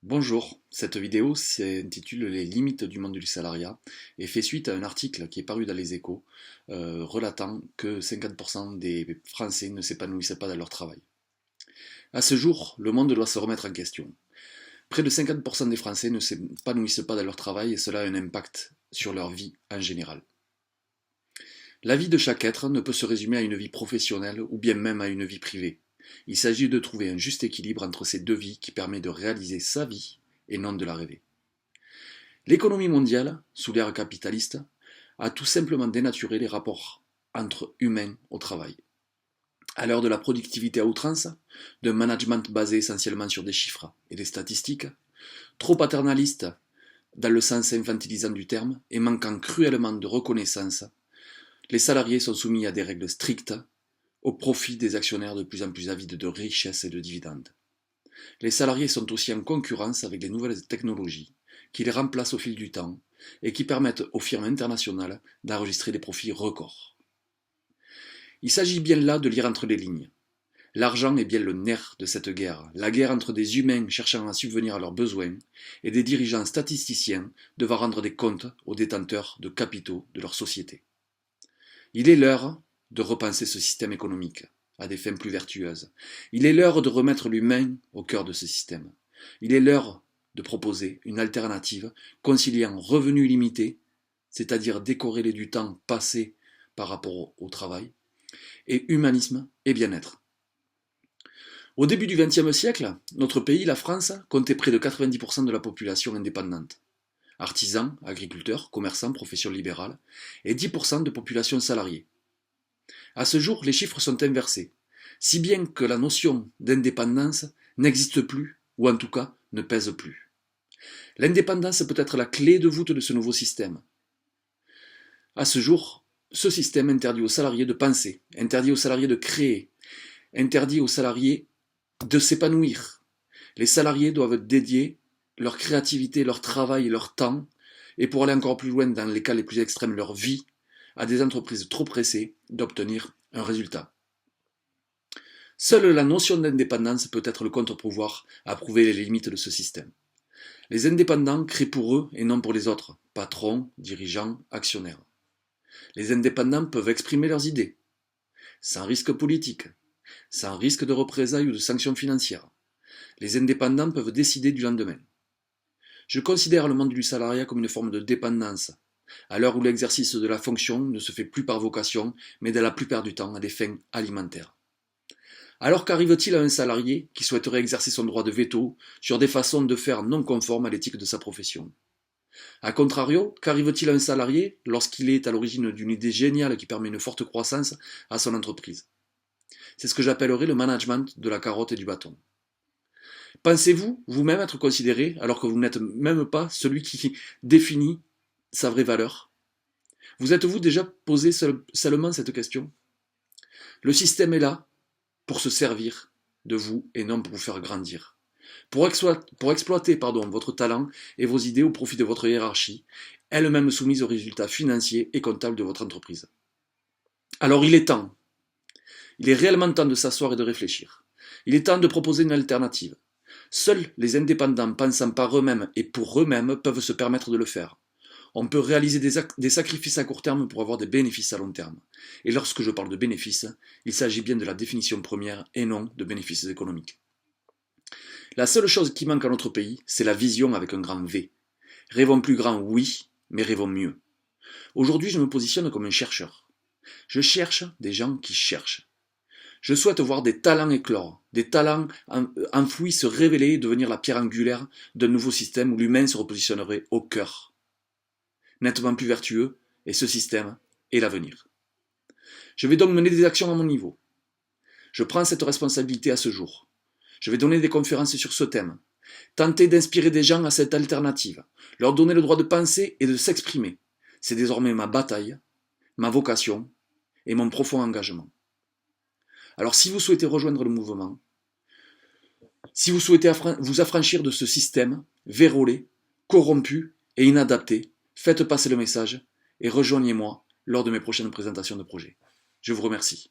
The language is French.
Bonjour, cette vidéo s'intitule Les limites du monde du salariat et fait suite à un article qui est paru dans les Échos relatant que 50% des Français ne s'épanouissent pas dans leur travail. À ce jour, le monde doit se remettre en question. Près de 50% des Français ne s'épanouissent pas dans leur travail et cela a un impact sur leur vie en général. La vie de chaque être ne peut se résumer à une vie professionnelle ou bien même à une vie privée. Il s'agit de trouver un juste équilibre entre ces deux vies qui permet de réaliser sa vie et non de la rêver. L'économie mondiale, sous l'ère capitaliste, a tout simplement dénaturé les rapports entre humains au travail. À l'heure de la productivité à outrance, d'un management basé essentiellement sur des chiffres et des statistiques, trop paternaliste dans le sens infantilisant du terme et manquant cruellement de reconnaissance, les salariés sont soumis à des règles strictes au profit des actionnaires de plus en plus avides de richesses et de dividendes. Les salariés sont aussi en concurrence avec les nouvelles technologies qui les remplacent au fil du temps et qui permettent aux firmes internationales d'enregistrer des profits records. Il s'agit bien là de lire entre les lignes. L'argent est bien le nerf de cette guerre, la guerre entre des humains cherchant à subvenir à leurs besoins et des dirigeants statisticiens devant rendre des comptes aux détenteurs de capitaux de leur société. Il est l'heure de repenser ce système économique à des fins plus vertueuses. Il est l'heure de remettre l'humain au cœur de ce système. Il est l'heure de proposer une alternative conciliant revenus limités, c'est-à-dire décorrélés du temps passé par rapport au travail, et humanisme et bien-être. Au début du XXe siècle, notre pays, la France, comptait près de 90% de la population indépendante. Artisans, agriculteurs, commerçants, professions libérales, et 10% de population salariée. À ce jour, les chiffres sont inversés, si bien que la notion d'indépendance n'existe plus, ou en tout cas ne pèse plus. L'indépendance peut être la clé de voûte de ce nouveau système. À ce jour, ce système interdit aux salariés de penser, interdit aux salariés de créer, interdit aux salariés de s'épanouir. Les salariés doivent dédier leur créativité, leur travail et leur temps, et pour aller encore plus loin dans les cas les plus extrêmes, leur vie, à des entreprises trop pressées d'obtenir un résultat. Seule la notion d'indépendance peut être le contre-pouvoir à prouver les limites de ce système. Les indépendants créent pour eux et non pour les autres, patrons, dirigeants, actionnaires. Les indépendants peuvent exprimer leurs idées, sans risque politique, sans risque de représailles ou de sanctions financières. Les indépendants peuvent décider du lendemain. Je considère le monde du salariat comme une forme de dépendance, à l'heure où l'exercice de la fonction ne se fait plus par vocation, mais dans la plupart du temps à des fins alimentaires. Alors qu'arrive-t-il à un salarié qui souhaiterait exercer son droit de veto sur des façons de faire non conformes à l'éthique de sa profession? A contrario, qu'arrive-t-il à un salarié lorsqu'il est à l'origine d'une idée géniale qui permet une forte croissance à son entreprise? C'est ce que j'appellerais le management de la carotte et du bâton. Pensez-vous vous-même être considéré alors que vous n'êtes même pas celui qui définit sa vraie valeur? Vous êtes-vous déjà posé seulement cette question? Le système est là pour se servir de vous et non pour vous faire grandir. Pour exploiter votre talent et vos idées au profit de votre hiérarchie, elle-même soumise aux résultats financiers et comptables de votre entreprise. Alors il est temps. Il est réellement temps de s'asseoir et de réfléchir. Il est temps de proposer une alternative. Seuls les indépendants pensant par eux-mêmes et pour eux-mêmes peuvent se permettre de le faire. On peut réaliser des sacrifices à court terme pour avoir des bénéfices à long terme. Et lorsque je parle de bénéfices, il s'agit bien de la définition première et non de bénéfices économiques. La seule chose qui manque à notre pays, c'est la vision avec un grand V. Rêvons plus grand, oui, mais rêvons mieux. Aujourd'hui, je me positionne comme un chercheur. Je cherche des gens qui cherchent. Je souhaite voir des talents éclore, des talents enfouis se révéler et devenir la pierre angulaire d'un nouveau système où l'humain se repositionnerait au cœur. Nettement plus vertueux, et ce système est l'avenir. Je vais donc mener des actions à mon niveau. Je prends cette responsabilité à ce jour. Je vais donner des conférences sur ce thème, tenter d'inspirer des gens à cette alternative, leur donner le droit de penser et de s'exprimer. C'est désormais ma bataille, ma vocation et mon profond engagement. Alors si vous souhaitez rejoindre le mouvement, si vous souhaitez vous affranchir de ce système vérolé, corrompu et inadapté, faites passer le message et rejoignez-moi lors de mes prochaines présentations de projets. Je vous remercie.